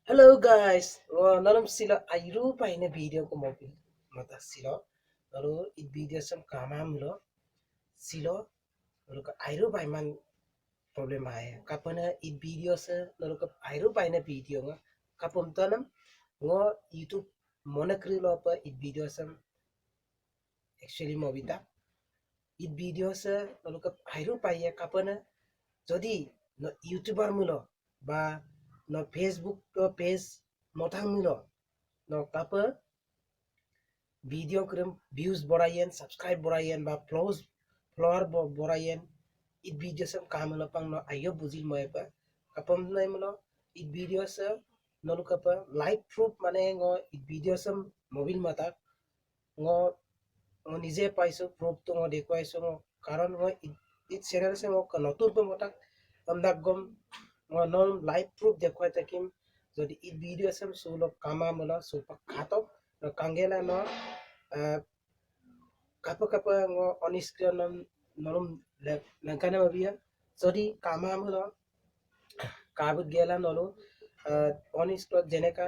Hello guys, nalam sila ayru pa ina video ko mobil mata silo lalu it video sam kamam lo silo lalu ka ayru pa man problem ay kapana it video sa lalu ka ayru pa ina video nga kapum tanam ngo YouTube monakri lo pa it video sam actually mobita it video sa lalu ka ayru pa ya kapana যদি no YouTuber mulo ba no Facebook page motang mulo no kapa video krim views borayen subscribe borayen ba flower borayen it video sam kamala pang no ayo buzil moy pa kapam nay mo it video sa no kapa live proof mane ngo it video sam mobile mata ngo ngo nije paiso proof to ngo dekwaiso ngo karon ngo it channel se ngo notun pa mota amdak gom ngo non live proof dekwai takim যদি it video sam sulo kama mola supa khato no kangela no kapa kapa ngo on screen norum langkana mabia jadi kama mola kabut gela nolo on screen jeneka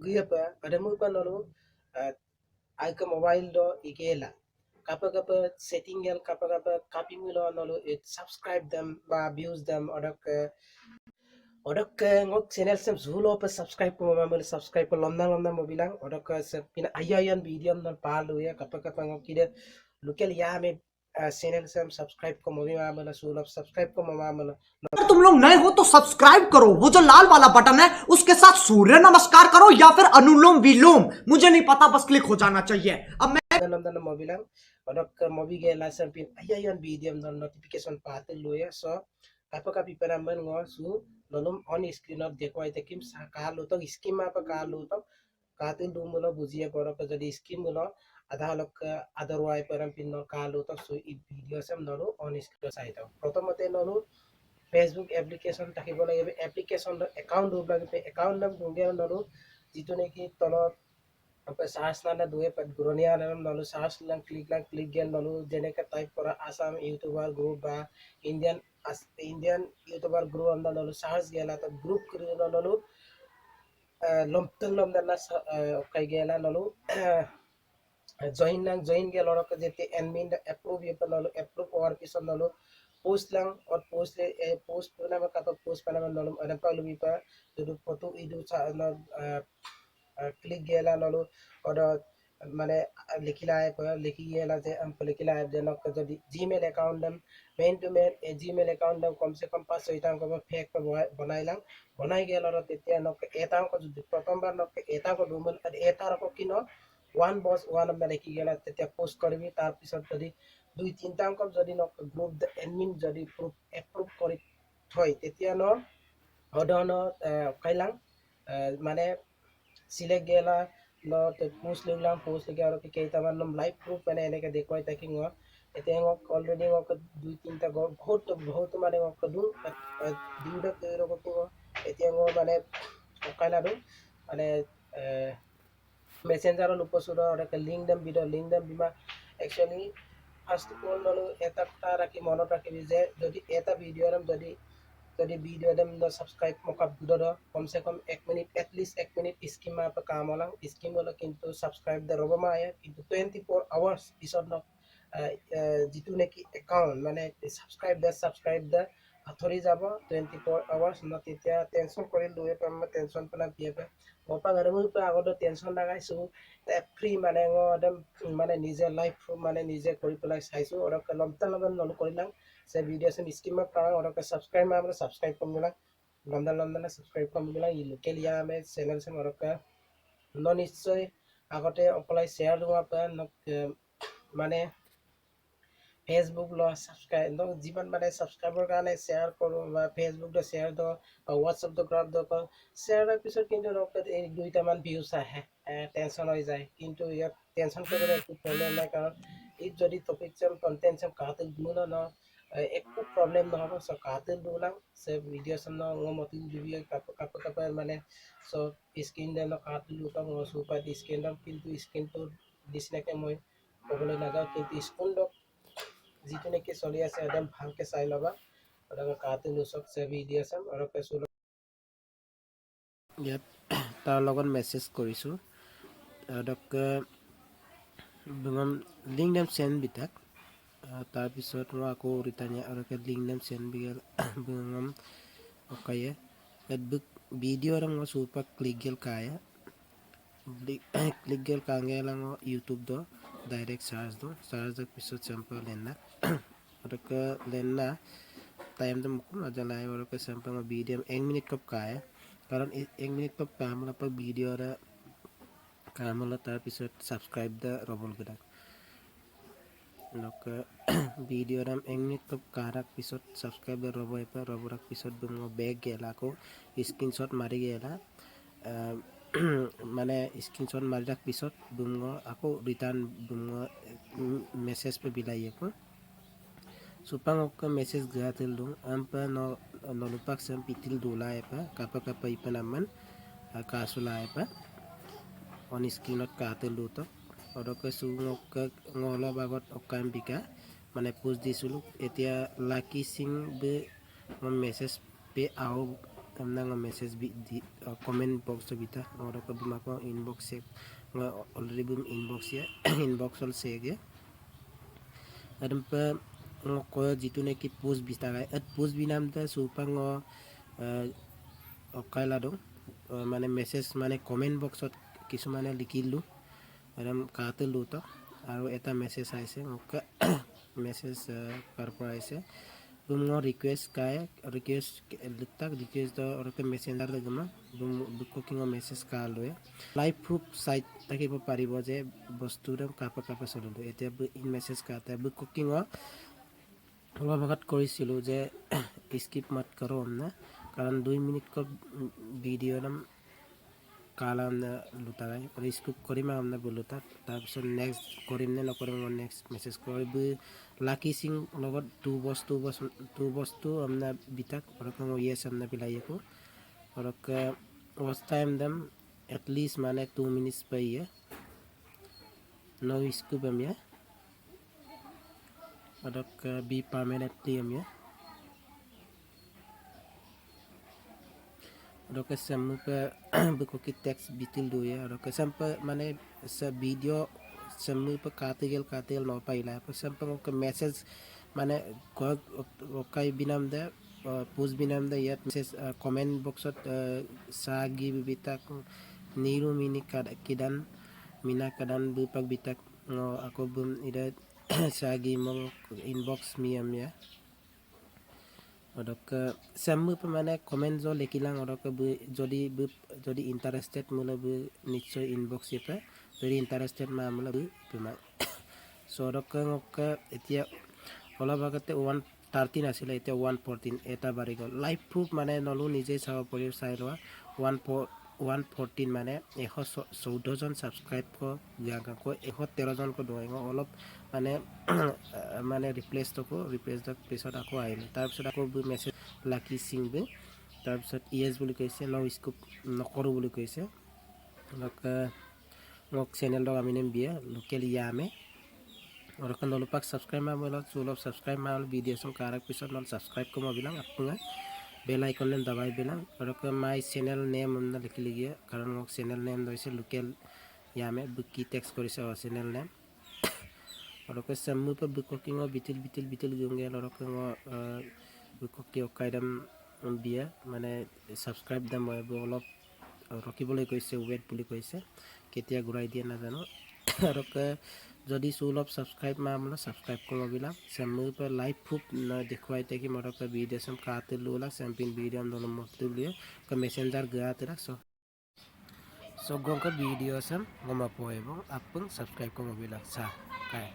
guya pa ada mu pa nolo ai ka mobile do igela kapa kapa setting gel kapa kapa copy milo nolo it subscribe them ba views them odok ngok channel sem zulo pa subscribe ko mamel subscribe ko lomna lomna mo bilang odok se pina ayan video non palu ya kapa kapa ngok kide local ya me channel sem subscribe ko mo mamel zulo subscribe ko mamel अगर तुम लोग नए हो तो subscribe करो, वो जो लाल वाला बटन है उसके साथ सूर्य नमस्कार करो या फिर अनुलोम विलोम, मुझे नहीं पता, बस क्लिक हो जाना चाहिए। अब मैं lomna mo bilang odok mo bigela sem pin ayan video non notification patel lo ya so kapa kapi para man ngo su lolum on screen of dekwai takim sa kalu to scheme apa kalu to katin dumulo bujiya poro ka jadi scheme mulo adha lok otherwise param pin no kalu to so i video sam nolu on screen site protomote nolu Facebook application থাকিব লাগিব application account হ'ব লাগিব account নাম দুগে নলো যিটো নেকি তলত search না দুয়ে গুরনিয়া নাম নলো সার্চ লাং ক্লিক গেল নলো যেনেকে টাইপ করা আসাম ইউটিউবার গ্রুপ বা ইন্ডিয়ান ইন্ডিয়ান ইউটিউবার গ্রুপ আমরা নলো সার্চ গেলা তো গ্রুপ করে নলো লমতং লম দানা কাই গেলা নলো জয়েন গেল রক যেতে এডমিন অ্যাপ্রুভ ইয়ে নলো অ্যাপ্রুভ হওয়ার পিছত নলো post lang or post post na makapa post pa naman nolo ada pa lubi pa dudu photo idu sa na click gela nolo oda মানে লিখিলা লিখি গেলা যে লিখিলা যে নক যদি জিমেল একাউন্ট দম main to main Gmail account দম কমসে কম 5-6টা অংক ফেক বনাইলাম বনাই গেল আর তেতিয়া নক এটা অংক যদি প্রথমবার নক এটা অংক দুমল এটা অংক কি ন ওয়ান বস ওয়ান আমরা লিখি গেলা তেতিয়া পোস্ট করবি তার পিছত যদি 2-3টা অংক যদি নক গ্রুপ এডমিন যদি এপ্রুভ কৰি থয় তেতিয়া ন অধন কাইলাং মানে সিলেক্ট গেলা no te post lagi aro ke taman nom live proof mane eneke dekhoi taki ngo ete ngo already ngo 2-3টা বহুত mane ngo du duda kero ko ete ngo mane kaila do mane messenger lo posuro ora ke link dem bima actually first of all no eta ta rakhi monot rakhi je jodi eta video ram যদি video dem no subscribe mokap gudo কম সে কম 1 minute at least 1 minute scheme মা কাম হলাম scheme হলো কিন্তু subscribe দে রব মায়া কিন্তু 24 hours পিছত ন যেটো নাকি একাউন্ট মানে সাবস্ক্রাইব দে আথরি যাব 24 আওয়ার্স ন তেতিয়া টেনশন কৰি লয়ে পাম টেনশন পনা পিয়ে মপা ঘরে মই আগত টেনশন লাগাইছো ফ্রি মানে একদম মানে নিজে লাইফ মানে নিজে কৰি পেলাই চাইছো আৰু লমটা লগন নল কৰিলাম se video sem schema para orang ke subscribe kami bilang lomda subscribe kami bilang ilu kelia me channel sem orang ke non nischoi agote apply share dua apa nok মানে ফেসবুক ল সাবস্ক্রাইব দ জীবন মানে subscriber কারণে share করো বা Facebook দ share দ বা WhatsApp দ group দ share episode কিন্তু এই দুইটা মান ভিউজ আহে টেনশন হৈ যায় কিন্তু ইয়াত টেনশন কৰিবলৈ একো প্ৰব্লেম নাই কাৰণ এই যদি টপিক চেম কন্টেন্ট চেম কাতে গুণ ন একো প্ৰব্লেম নহব সো কাতে দুলাং সে ভিডিও সম ন মতিন দিবি কাপ মানে সো স্ক্রিন দেন কাতে লুকা ম সুপার স্ক্রিন দম কিন্তু স্ক্রিনটো দিছনাকে মই ক'বলৈ নাযাওঁ কিন্তু স্ক্রিন দ যিটো নেকি চলি আছে একদম ভালকে চাই ল'বা আৰু কাতে নুচক সে ভিডিও সম আৰু ইয়াত তাৰ লগত মেছেজ কৰিছোঁ লিংক নেম চেণ্ড বিটাক তাৰপিছত মই আকৌ ৰিটাৰ্ণ আৰু লিংক নেম চেণ্ড বিগেল বুঙম অকায়ে video' rang super klik gel kaya klik gel kange lang YouTube do direct search do episode sample lenna adaka lenna time dam ko na jalai और के sample में video 1 minute कब का है कारण 1 minute कब काम वाला पर video रा काम वाला तार episode subscribe दा रोबल गदा लोग video ram 1 minute कब काराक episode subscribe दा रोबो है पर रोबोरक episode बुंगो बैग गेला को screenshot मारी गेला माने स्क्रीनशॉट मारी रख पिसत बुंगो ako रिटर्न बुंगो मैसेज पे बिलाइए को सुपांग ओका मैसेज गया tel dong ampa no lupak sam pitil dola pa kapa ipan kasula pa on screen not ka tel do to odoka sungok ngolo bagot okam bika mane post disulu etia lucky sing be message पे आओ हमना message भी comment box तो बिता और कभी माको inbox से already Bum inbox या inbox all से गया अदम पर को जितु ने की पोस्ट बिता गए पोस्ट भी नाम था सुपंग অকাইলা দো মানে মেছেজ মানে কমেন্ট বক্সত কিছুমানে লিখিলোঁ আৰাম কাতে লুত আৰু এটা মেছেজ আহিছে মোক মেছেজ কাৰ পৰা আহিছে बुमो रिक्वेस्ट काय रिक्वेस्ट लिखता रिक्वेस्ट दो और के messenger Lagma Bum cooking message का लय लाइव प्रूफ साइट ताकि पारिबो जे बस्तु रे कापा चललो एते इन मेसेज का ता कुकिंग অলপ আগত কৰিছিলোঁ যে স্কিপ মত करो हमने कारण 2 मिनट का वीडियो नाम काला हमने लुटा गए और स्किप करिमा हमने बोलता তাৰপিছত নেক্সট কৰিম নে নকৰিম নেক্সট মেছেজ কৰিব লাকি সিং লগত टू बस्तु हमने बितक और को यस हमने बिलाइएको और का was time them at least माने 2 minutes पे ये no scoop हम ये और का be permanently हम ये और का सम पे बुको की टेक्स्ट बितिल दो ये और का सम पे माने सब वीडियो सम पे काते गेल न पाइला पर सम पे मैसेज माने कई बिनाम दे पोस्ट बिनाम दे यात मेसेज कमेंट बॉक्सत सागी बिताक नीरू मिनी किदान मिना कदान बुपक बिताक ako bum ida sagi mong inbox mi amya odok samu pe mane comment jo lekilang odok jodi interested mula bu nichoy inbox yepa jodi interested ma mula bu pema so odok ngok etia অলপ আগতে 113 আছিল এতিয়া 114 এটা বাঢ়ি গ'ল live proof মানে নলু নিজে চাব পাৰি চাই লোৱা 114 মানে 114 জন সাবস্ক্রাইব को জাগা को 113 জন को দোয় অলপ মানে মানে ৰিপ্লেস তক পিছত আকৌ আহিল তাৰ পিছত আকৌ মেছেজ লাকি সিং বে তাৰ পিছত ইয়েস বুলি কৈছে নো স্কোপ নকৰো বুলি কৈছে মোক চেনেল দক আমি নেম বিয়া লোকেল ইয়ামে और kan dolo pak subscribe ma bola chulo subscribe ma video som karak pisot non subscribe ko ma bilang apunga bell icon len dabai bilang और ka my channel name हमने लिख लिया कारण वो channel name दोइसे लोकल या में bookie text करिसे channel name और का समूह पर बुकिंग बितिल गंगे और का बुकी कायदम बिया माने subscribe दम बोलो रखिबले কৈছে वेट বুলি কৈছে কেতিয়া ঘুৰাই দিয়া না জানো और का যদি সোলপ সাবস্ক্রাইব মা আমলা সাবস্ক্রাইব করব বিলা সামনে पर लाइव प्रूफ न दिखवाइते कि मोर का वीडियो सम काते लोला सैंपिंग वीडियो हम दोनों मत लिए का मैसेंजर गया तेरा सो गम का वीडियो सम गम पोएबो अपन सब्सक्राइब करब बिला सा काय